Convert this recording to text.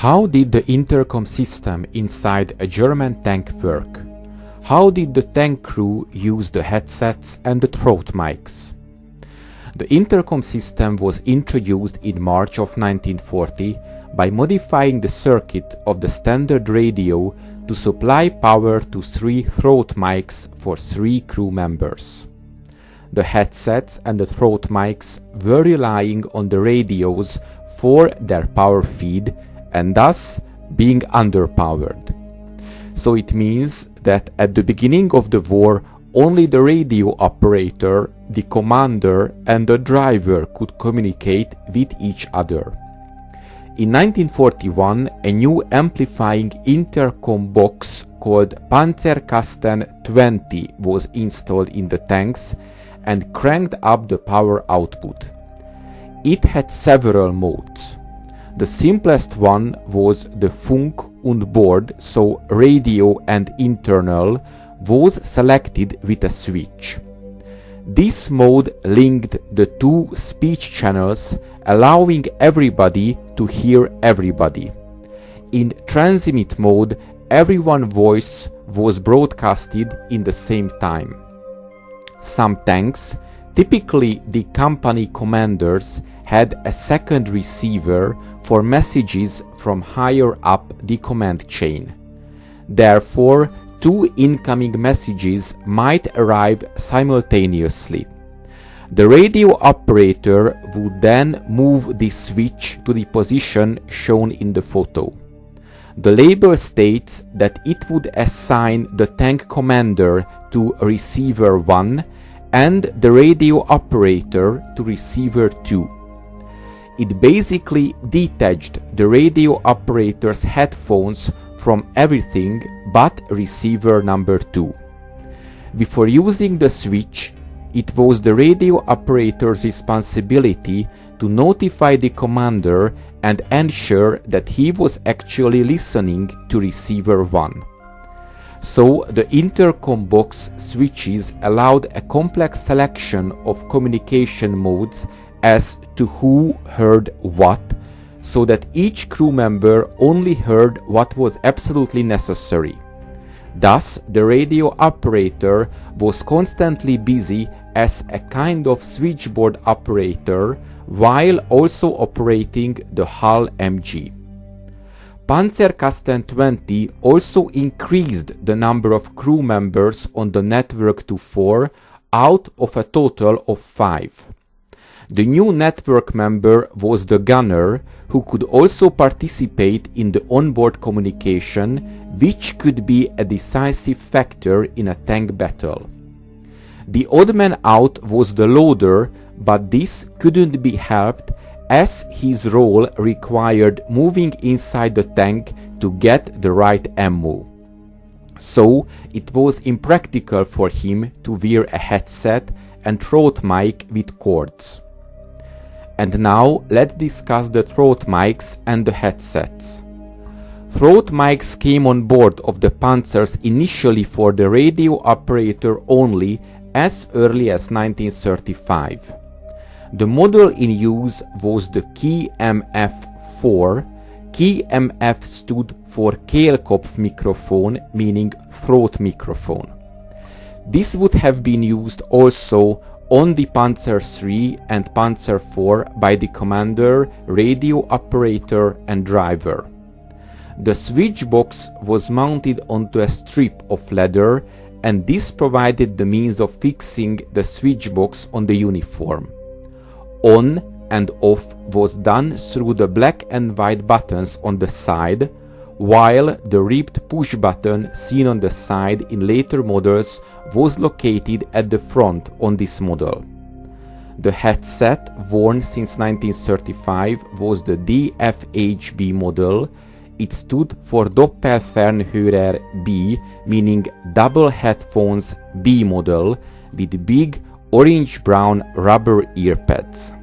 How did the intercom system inside a German tank work? How did the tank crew use the headsets and the throat mics? The intercom system was introduced in March of 1940 by modifying the circuit of the standard radio to supply power to 3 throat mics for 3 crew members. The headsets and the throat mics were relying on the radios for their power feed and thus being underpowered. So it means that at the beginning of the war only the radio operator, the commander and the driver could communicate with each other. In 1941 a new amplifying intercom box called Panzer General 20 was installed in the tanks and cranked up the power output. It had several modes. The simplest one was the Funk und Board, so radio and internal, was selected with a switch. This mode linked the 2 speech channels, allowing everybody to hear everybody. In transmit mode, everyone's voice was broadcasted in the same time. Some tanks, typically the company commanders, had a second receiver for messages from higher up the command chain. Therefore, 2 incoming messages might arrive simultaneously. The radio operator would then move the switch to the position shown in the photo. The label states that it would assign the tank commander to receiver 1 and the radio operator to receiver 2. It basically detached the radio operator's headphones from everything but receiver number 2. Before using the switch, it was the radio operator's responsibility to notify the commander and ensure that he was actually listening to receiver 1. So the intercom box switches allowed a complex selection of communication modes as to who heard what, so that each crew member only heard what was absolutely necessary. Thus, the radio operator was constantly busy as a kind of switchboard operator while also operating the Hull MG. Panzer General 20 also increased the number of crew members on the network to 4 out of a total of 5. The new network member was the gunner, who could also participate in the onboard communication, which could be a decisive factor in a tank battle. The odd man out was the loader, but this couldn't be helped as his role required moving inside the tank to get the right ammo. So it was impractical for him to wear a headset and throat mic with cords. And now let's discuss the throat mics and the headsets. Throat mics came on board of the Panzers initially for the radio operator only as early as 1935. The model in use was the KMF-4. KMF stood for Kehlkopfmikrofon, meaning throat microphone. This would have been used also on the Panzer III and Panzer IV by the commander, radio operator and driver. The switch box was mounted onto a strip of leather, and this provided the means of fixing the switch box on the uniform. On and off was done through the black and white buttons on the side, while the ribbed push button seen on the side in later models was located at the front on this model. The headset worn since 1935 was the DFHB model. It stood for Doppelfernhörer B, meaning double headphones B model, with big orange-brown rubber earpads.